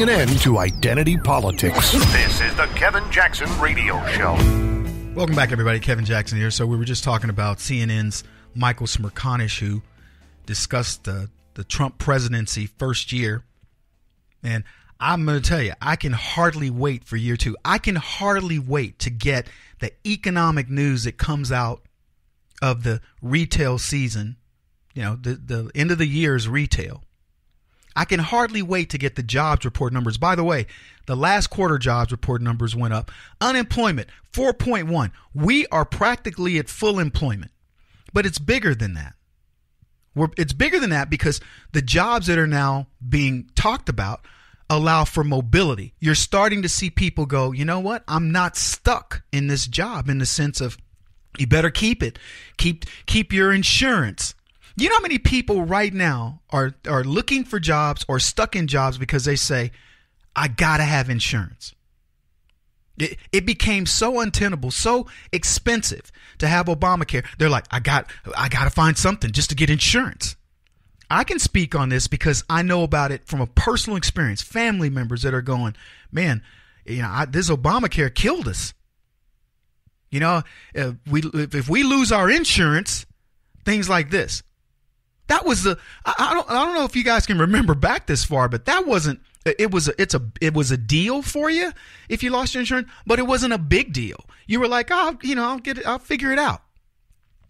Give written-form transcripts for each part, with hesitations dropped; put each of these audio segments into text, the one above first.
putting an end to identity politics. This is the Kevin Jackson Radio Show. Welcome back, everybody. Kevin Jackson here. So we were just talking about CNN's Michael Smerconish, who discussed the Trump presidency first year. And I'm going to tell you, I can hardly wait for year two. I can hardly wait to get the economic news that comes out of the retail season, the end of the year's retail. I can hardly wait to get the jobs report numbers. By the way, the last quarter jobs report numbers went up. Unemployment, 4.1. We are practically at full employment. But it's bigger than that. It's bigger than that because the jobs that are now being talked about allow for mobility. You're starting to see people go, you know what? I'm not stuck in this job, in the sense of you better keep it. Keep your insurance. You know how many people right now are looking for jobs or stuck in jobs because they say, I got to have insurance. It became so untenable, so expensive to have Obamacare. They're like, I got to find something just to get insurance. I can speak on this because I know about it from a personal experience. Family members that are going, man, this Obamacare killed us. If we lose our insurance, things like this. That was I don't know if you guys can remember back this far, but that wasn't. It was a deal for you if you lost your insurance, but it wasn't a big deal. You were like, I'll get it, I'll figure it out.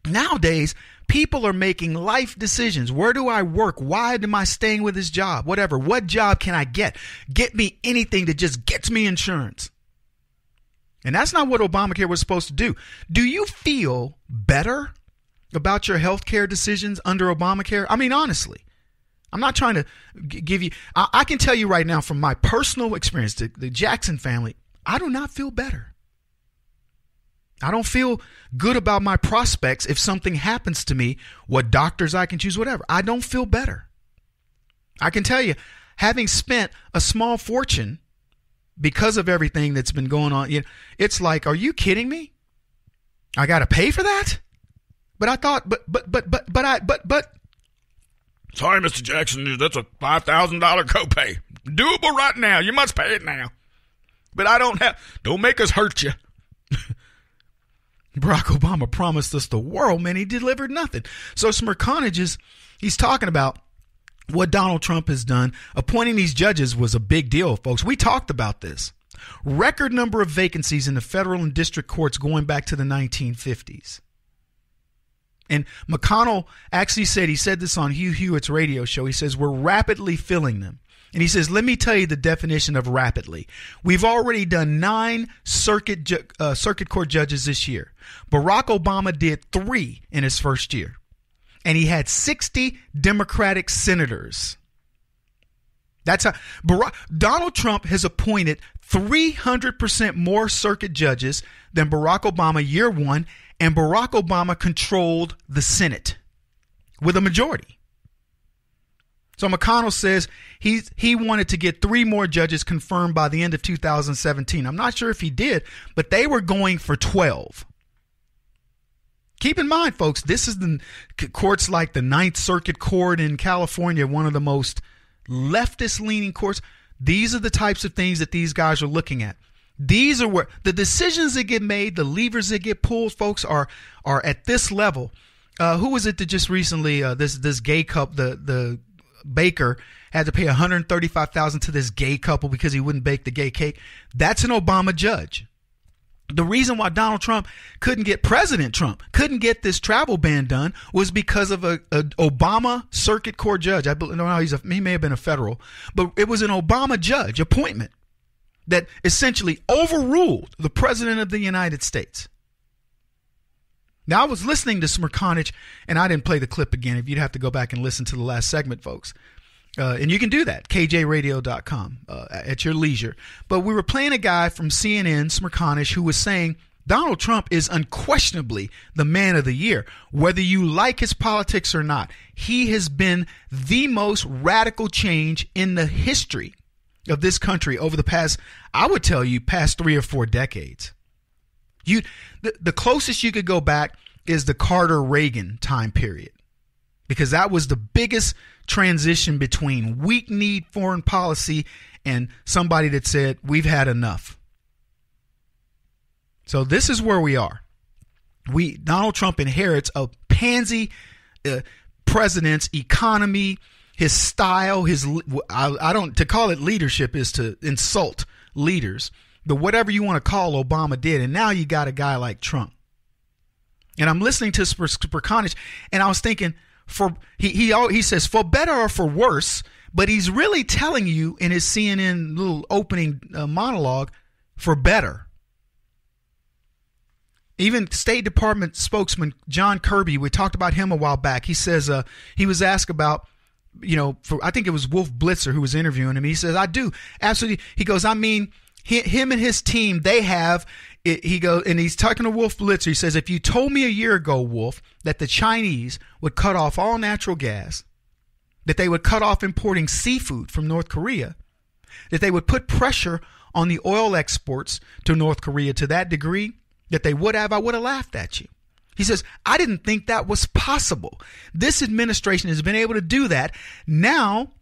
Nowadays, people are making life decisions. Where do I work? Why am I staying with this job? Whatever. What job can I get? Get me anything that just gets me insurance. And that's not what Obamacare was supposed to do. Do you feel better about your health care decisions under Obamacare? I mean, honestly. I'm not trying to give you, I can tell you right now from my personal experience, the Jackson family, I do not feel better. I don't feel good about my prospects if something happens to me, what doctors I can choose, whatever. I don't feel better. I can tell you, having spent a small fortune because of everything that's been going on, it's like, are you kidding me? I got to pay for that? But I thought, but. Sorry, Mr. Jackson, that's a $5,000 copay. Doable right now. You must pay it now. But don't make us hurt you. Barack Obama promised us the world, man. He delivered nothing. So Smerconish he's talking about what Donald Trump has done. Appointing these judges was a big deal, folks. We talked about this. Record number of vacancies in the federal and district courts going back to the 1950s. And McConnell actually said, he said this on Hugh Hewitt's radio show. He says, we're rapidly filling them. And he says, let me tell you the definition of rapidly. We've already done 9 circuit court judges this year. Barack Obama did 3 in his first year. And he had 60 Democratic senators. That's how Donald Trump has appointed 300% more circuit judges than Barack Obama year one. And Barack Obama controlled the Senate with a majority. So McConnell says he wanted to get 3 more judges confirmed by the end of 2017. I'm not sure if he did, but they were going for 12. Keep in mind, folks, this is the courts like the Ninth Circuit Court in California, one of the most leftist-leaning courts. These are the types of things that these guys are looking at. These are where the decisions that get made, the levers that get pulled, folks, are at this level. Who was it that just recently this gay couple, the baker had to pay $135,000 to this gay couple because he wouldn't bake the gay cake? That's an Obama judge. The reason why President Trump couldn't get this travel ban done was because of a Obama circuit court judge. I don't know, he may have been a federal, but it was an Obama judge appointment that essentially overruled the president of the United States. Now, I was listening to Smerconish, and I didn't play the clip again. If you'd have to go back and listen to the last segment, folks. And you can do that, kjradio.com, at your leisure. But we were playing a guy from CNN, Smerconish, who was saying Donald Trump is unquestionably the man of the year. Whether you like his politics or not, he has been the most radical change in the history of this country over the past 3 or 4 decades. The closest you could go back is the Carter-Reagan time period, because that was the biggest transition between weak-kneed foreign policy and somebody that said, we've had enough. So this is where we are. Donald Trump inherits a pansy president's economy, his style, to call it leadership is to insult leaders. But whatever you want to call Obama did, and now you got a guy like Trump. And I'm listening to Smerconish, and I was thinking, he says for better or for worse, but he's really telling you in his CNN little opening monologue for better. Even State Department spokesman John Kirby, we talked about him a while back. He says he was asked about, I think it was Wolf Blitzer who was interviewing him. He says, I do absolutely. He goes, I mean, him and his team, they have. He goes, and he's talking to Wolf Blitzer. He says, if you told me a year ago, Wolf, that the Chinese would cut off all natural gas, that they would cut off importing seafood from North Korea, that they would put pressure on the oil exports to North Korea to that degree that they would have, I would have laughed at you. He says, I didn't think that was possible. This administration has been able to do that. Now,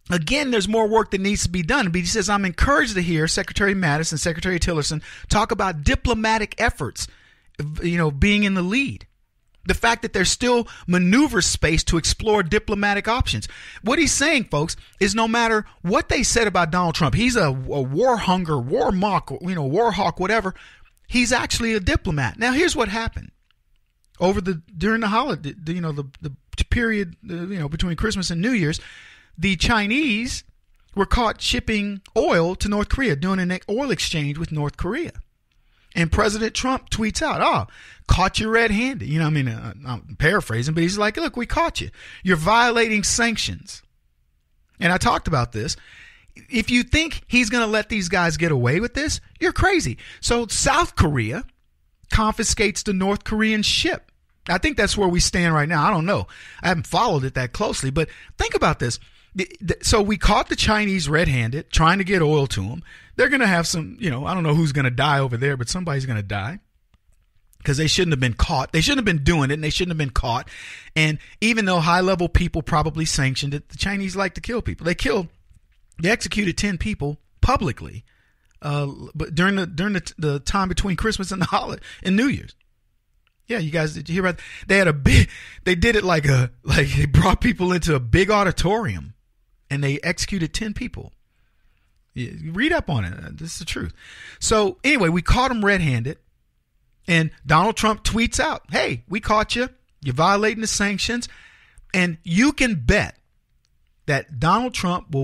again, there's more work that needs to be done. But he says, I'm encouraged to hear Secretary Mattis and Secretary Tillerson talk about diplomatic efforts, being in the lead. The fact that there's still maneuver space to explore diplomatic options. What he's saying, folks, is no matter what they said about Donald Trump, he's a war hunger, war mock, war hawk, whatever. He's actually a diplomat. Now, here's what happened during the holiday, the period, between Christmas and New Year's. The Chinese were caught shipping oil to North Korea, doing an oil exchange with North Korea. And President Trump tweets out, caught you red-handed. I'm paraphrasing, but he's like, look, we caught you. You're violating sanctions. And I talked about this. If you think he's going to let these guys get away with this, you're crazy. So South Korea confiscates the North Korean ship. I think that's where we stand right now. I don't know. I haven't followed it that closely, but think about this. So we caught the Chinese red-handed trying to get oil to them. They're going to have some, I don't know who's going to die over there, but somebody's going to die because they shouldn't have been caught. They shouldn't have been doing it, and they shouldn't have been caught. And even though high-level people probably sanctioned it, the Chinese like to kill people. They executed 10 people publicly, but during the time between Christmas and and New Year's. Yeah, you guys, did you hear about? They did it like they brought people into a big auditorium, and they executed 10 people. Read up on it. This is the truth. So anyway, we caught them red-handed, and Donald Trump tweets out, "Hey, we caught you. You're violating the sanctions," and you can bet that Donald Trump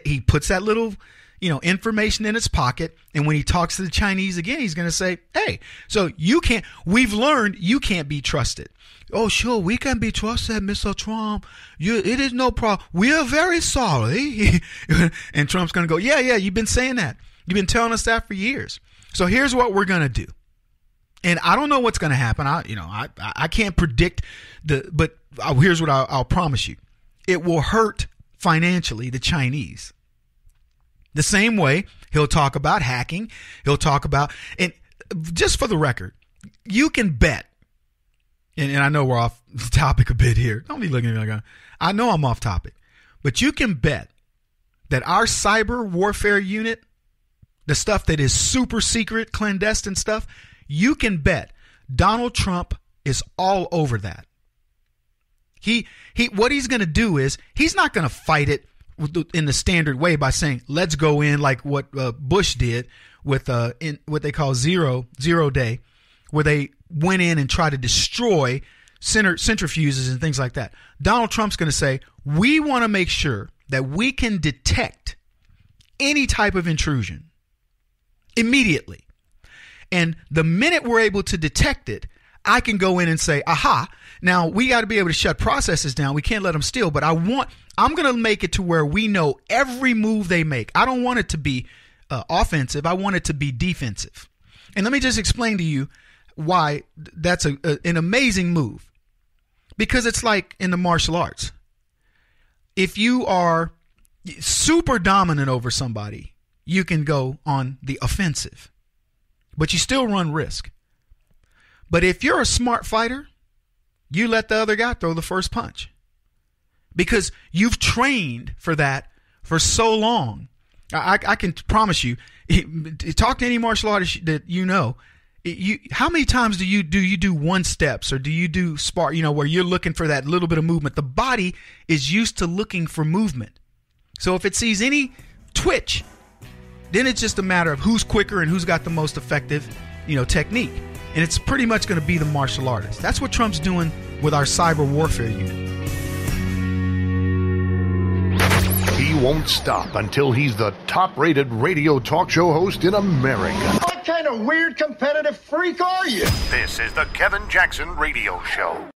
he puts that little, information in his pocket. And when he talks to the Chinese again, he's going to say, hey, so we've learned you can't be trusted. Oh, sure, we can be trusted, Mr. Trump. It is no problem. We are very sorry. And Trump's going to go, yeah, you've been saying that. You've been telling us that for years. So here's what we're going to do. And I don't know what's going to happen. I can't predict but here's what I'll promise you. It will hurt financially the Chinese. The same way he'll talk about hacking. He'll talk about, and just for the record, you can bet, and I know we're off topic a bit here. Don't be looking at me like I know I'm off topic, but you can bet that our cyber warfare unit, the stuff that is super secret, clandestine stuff, you can bet Donald Trump is all over that. What he's going to do is he's not going to fight it in the standard way by saying, let's go in like what Bush did with in what they call zero day, where they went in and tried to destroy centrifuges and things like that. Donald Trump's going to say, we want to make sure that we can detect any type of intrusion immediately. And the minute we're able to detect it, I can go in and say, aha, now we got to be able to shut processes down. We can't let them steal, but I'm going to make it to where we know every move they make. I don't want it to be offensive. I want it to be defensive. And let me just explain to you why that's an amazing move. Because it's like in the martial arts. If you are super dominant over somebody, you can go on the offensive, but you still run risk. But if you're a smart fighter, you let the other guy throw the first punch. because you've trained for that for so long. I can promise you, talk to any martial artist that you know. How many times do you do one steps, or do you do spar, where you're looking for that little bit of movement? The body is used to looking for movement. So if it sees any twitch, then it's just a matter of who's quicker and who's got the most effective, technique. And it's pretty much going to be the martial artist. That's what Trump's doing with our cyber warfare unit. He won't stop until he's the top-rated radio talk show host in America. What kind of weird competitive freak are you? This is the Kevin Jackson Radio Show.